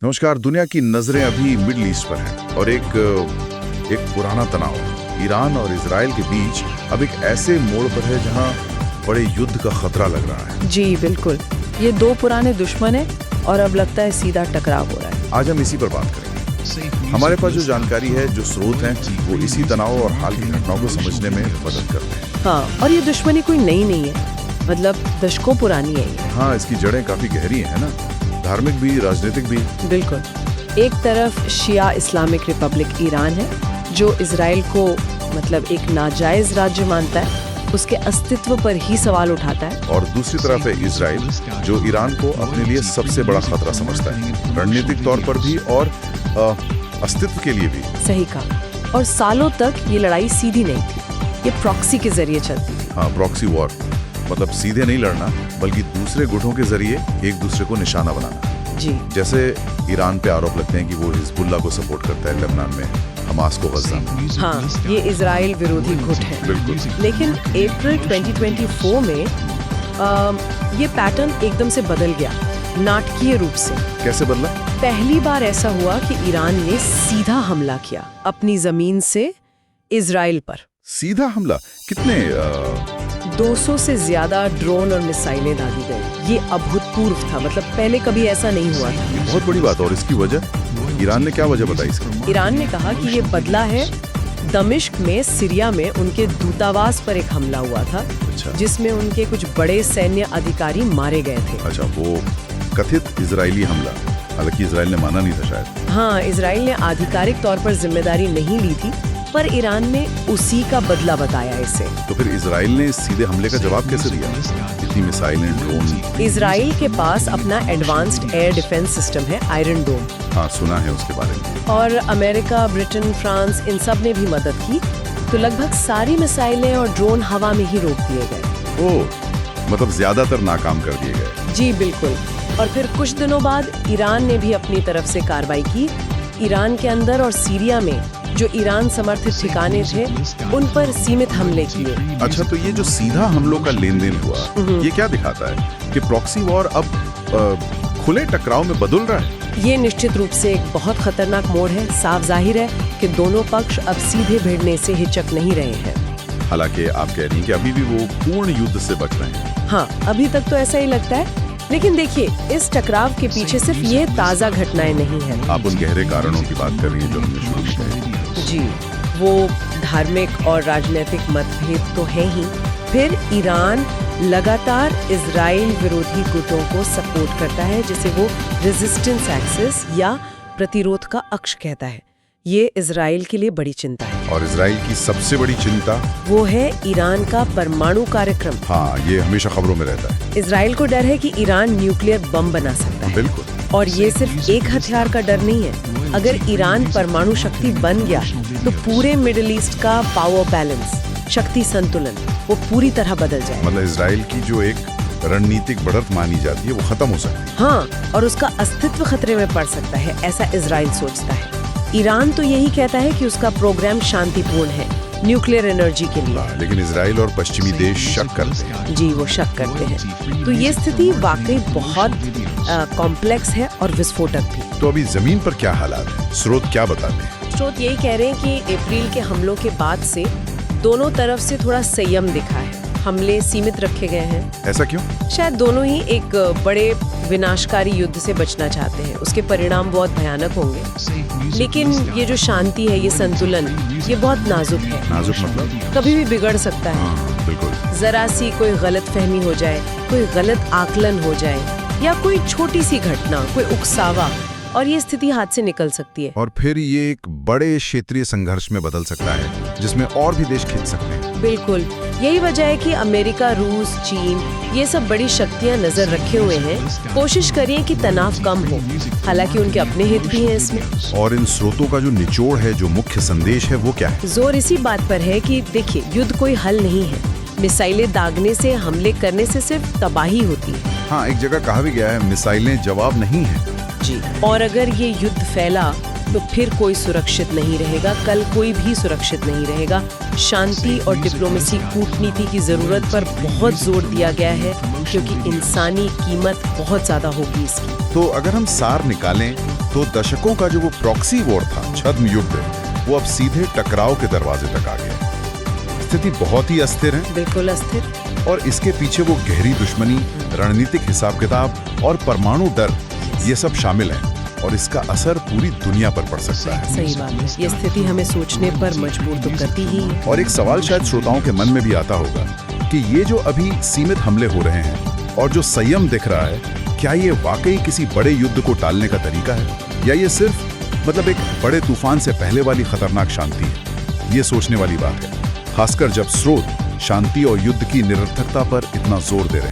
नमस्कार। दुनिया की नजरें अभी मिडिल ईस्ट पर हैं और एक पुराना तनाव ईरान और इजराइल के बीच अब एक ऐसे मोड़ पर है जहां बड़े युद्ध का खतरा लग रहा है। जी बिल्कुल, ये दो पुराने दुश्मन हैं और अब लगता है सीधा टकराव हो रहा है। आज हम इसी पर बात करेंगे। हमारे पास जो जानकारी है, जो स्रोत हैं, वो इसी तनाव और हाल की घटनाओं को समझने में मदद करते हैं। हाँ, और ये दुश्मनी कोई नई नहीं है, मतलब दशकों पुरानी है ये। हाँ, इसकी जड़ें काफी गहरी है ना, धार्मिक भी, राजनीतिक भी। बिल्कुल। एक तरफ शिया इस्लामिक रिपब्लिक ईरान है जो इजराइल को मतलब एक नाजायज राज्य मानता है, उसके अस्तित्व पर ही सवाल उठाता है। और दूसरी तरफ है इजराइल जो ईरान को अपने लिए सबसे बड़ा खतरा समझता है, रणनीतिक तौर पर भी और अस्तित्व के लिए भी। सही कहा। और सालों तक ये लड़ाई सीधी नहीं थी, ये प्रॉक्सी के जरिए चलती थी। हाँ, प्रॉक्सी वॉर मतलब सीधे नहीं लड़ना, बल्कि दूसरे गुटों के जरिए एक दूसरे को निशाना बनाना। जी। जैसे ईरान पे आरोप लगते हैं कि वो हिजबुल्ला को सपोर्ट करता है लेबनान में, हमास को गजा में। हाँ, ये इजराइल विरोधी गुट है। बिल्कुल। लेकिन अप्रैल 2024 में ये पैटर्न एकदम से बदल गया, नाटकीय रूप से। कैसे बदला? पहली बार ऐसा हुआ कि ईरान ने सीधा हमला किया अपनी जमीन से इजराइल पर। सीधा हमला? कितने 200 से ज्यादा ड्रोन और मिसाइलें दागी गई। ये अभूतपूर्व था, मतलब पहले कभी ऐसा नहीं हुआ था। ये बहुत बड़ी बात। और इसकी वजह? ईरान ने क्या वजह बताई इसकी? ईरान ने कहा कि ये बदला है दमिश्क में, सीरिया में उनके दूतावास पर एक हमला हुआ था। अच्छा। जिसमें उनके कुछ बड़े सैन्य अधिकारी मारे गए थे। अच्छा, वो कथित इजरायली हमला, हालांकि इजराइल ने माना नहीं था शायद। हाँ, इजराइल ने आधिकारिक तौर पर जिम्मेदारी नहीं ली थी, पर ईरान ने उसी का बदला बताया इसे। तो फिर इजराइल ने सीधे हमले का जवाब कैसे दिया? इतनी मिसाइलें, ड्रोन। इजराइल के पास अपना एडवांस्ड एयर डिफेंस सिस्टम है, आयरन डोम। हाँ, सुना है उसके बारे में। और अमेरिका, ब्रिटेन, फ्रांस, इन सब ने भी मदद की, तो लगभग सारी मिसाइलें और ड्रोन हवा में ही रोक दिए गए। ओह, मतलब ज्यादातर नाकाम कर दिए गए। जी बिल्कुल। और फिर कुछ दिनों बाद ईरान ने भी अपनी तरफ से कार्रवाई की। ईरान के अंदर और सीरिया में जो ईरान समर्थित ठिकाने थे, उन पर सीमित हमले किए। अच्छा, तो ये जो सीधा हमलों का लेन देन हुआ, ये क्या दिखाता है कि प्रॉक्सी वॉर अब खुले टकराव में बदल रहा है? ये निश्चित रूप से एक बहुत खतरनाक मोड़ है। साफ जाहिर है कि दोनों पक्ष अब सीधे भिड़ने से हिचक नहीं रहे हैं। हालांकि आप कह रही हैं कि अभी भी वो पूर्ण युद्ध से बच रहे हैं। हाँ, अभी तक तो ऐसा ही लगता है। लेकिन देखिए, इस टकराव के पीछे सिर्फ ये ताज़ा घटनाएं नहीं हैं। आप उन गहरे कारणों की बात कर रही हैं जो हमने शुरू में कही। जी, वो धार्मिक और राजनीतिक मतभेद तो है ही, फिर ईरान लगातार इजराइल विरोधी गुटों को सपोर्ट करता है, जिसे वो रेजिस्टेंस एक्सिस या प्रतिरोध का अक्ष कहता है। ये इजराइल के लिए बड़ी चिंता है। और इजराइल की सबसे बड़ी चिंता वो है ईरान का परमाणु कार्यक्रम। हाँ, ये हमेशा खबरों में रहता है। इजराइल को डर है कि ईरान न्यूक्लियर बम बना सकता है। बिल्कुल। और ये सिर्फ एक हथियार का डर नहीं है। अगर ईरान परमाणु शक्ति बन गया तो पूरे मिडिल ईस्ट का पावर बैलेंस, शक्ति संतुलन, वो पूरी तरह बदल जाए। मतलब इजराइल की जो एक रणनीतिक बढ़त मानी जाती है, वो खत्म हो सकती है। हाँ, और उसका अस्तित्व खतरे में पड़ सकता है, ऐसा इजराइल सोचता है। ईरान तो यही कहता है कि उसका प्रोग्राम शांतिपूर्ण है, न्यूक्लियर एनर्जी के लिए। लेकिन इजराइल और पश्चिमी देश शक करते हैं। जी, वो शक करते हैं। तो ये स्थिति वाकई बहुत कॉम्प्लेक्स है और विस्फोटक भी। तो अभी जमीन पर क्या हालात है? स्रोत क्या बताते हैं? स्रोत यही कह रहे हैं कि अप्रैल के हमलों के बाद से दोनों तरफ से थोड़ा संयम दिखा है, हमले सीमित रखे गए हैं। ऐसा क्यों? शायद दोनों ही एक बड़े विनाशकारी युद्ध से बचना चाहते हैं। उसके परिणाम बहुत भयानक होंगे, लेकिन ये जो शांति है, ये संतुलन, ये बहुत नाजुक है। नाजुक मतलब? कभी भी बिगड़ सकता है। हाँ, बिल्कुल। जरा सी कोई गलतफहमी हो जाए, कोई गलत आकलन हो जाए, या कोई छोटी सी घटना, कोई उकसावा, और ये स्थिति हाथ से निकल सकती है। और फिर ये एक बड़े क्षेत्रीय संघर्ष में बदल सकता है, जिसमें और भी देश खिंच सकते हैं। बिल्कुल, यही वजह है कि अमेरिका, रूस, चीन, ये सब बड़ी शक्तियां नजर रखे हुए हैं। कोशिश करिए कि तनाव कम हो, हालांकि उनके अपने हित भी हैं इसमें। और इन स्रोतों का जो निचोड़ है, जो मुख्य संदेश है, वो क्या है? जोर इसी बात पर है कि देखिए, युद्ध कोई हल नहीं है। मिसाइलें दागने से, हमले करने से सिर्फ तबाही होती है। हाँ, एक जगह कहा भी गया है, मिसाइलें जवाब नहीं है। जी। और अगर ये युद्ध फैला तो फिर कोई सुरक्षित नहीं रहेगा, कल कोई भी सुरक्षित नहीं रहेगा। शांति और डिप्लोमेसी, कूटनीति की ज़रूरत पर बहुत जोर दिया गया है, क्योंकि इंसानी कीमत बहुत ज़्यादा होगी इसकी। तो अगर हम सार निकालें तो दशकों का जो वो प्रॉक्सी वॉर था, छद्म युद्ध, वो अब सीधे टकराव के दरवाजे तक आ गया। स्थिति बहुत ही अस्थिर है, बिल्कुल अस्थिर। और इसके पीछे वो गहरी दुश्मनी, रणनीतिक हिसाब किताब और परमाणु डर, ये सब शामिल हैं, और इसका असर पूरी दुनिया पर पड़ सकता है। सही बात है, ये स्थिति हमें सोचने पर मजबूर तो करती ही है। और एक सवाल शायद श्रोताओं के मन में भी आता होगा कि ये जो अभी सीमित हमले हो रहे हैं और जो संयम दिख रहा है, क्या ये वाकई किसी बड़े युद्ध को टालने का तरीका है, या ये सिर्फ मतलब एक बड़े तूफान से पहले वाली खतरनाक शांति है? ये सोचने वाली बात है, खासकर जब स्रोत शांति और युद्ध की निरर्थकता पर इतना जोर दे रहे हैं।